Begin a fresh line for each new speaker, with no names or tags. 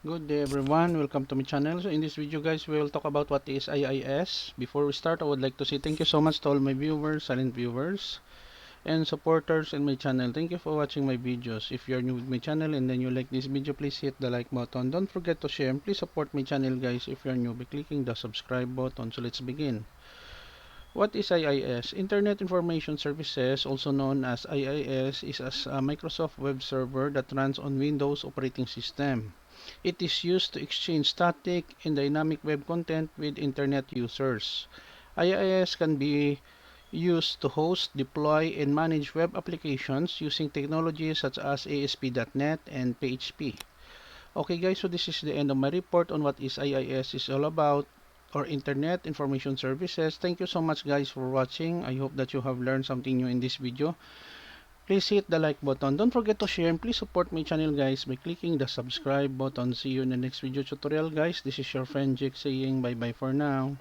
Good day everyone, welcome to my channel. So in this video guys, we will talk about what is IIS. Before we start, I would like to say thank you so much to all my viewers, silent viewers, and supporters in my channel. Thank you for watching my videos. If you're new with my channel and then you like this video, please hit the like button. Don't forget to share and please support my channel guys if you're new by clicking the subscribe button. So let's begin. What is IIS? Internet Information Services, also known as IIS, is a Microsoft web server that runs on Windows operating system. It is used to exchange static and dynamic web content with Internet users. IIS can be used to host, deploy, and manage web applications using technologies such as ASP.NET and PHP. Okay guys, so this is the end of my report on what is IIS is all about, or Internet Information Services. Thank you so much guys for watching. I hope that you have learned something new in this video. Please hit the like button. Don't forget to share and please support my channel guys by clicking the subscribe button. See you in the next video tutorial guys. This is your friend Jake saying bye bye for now.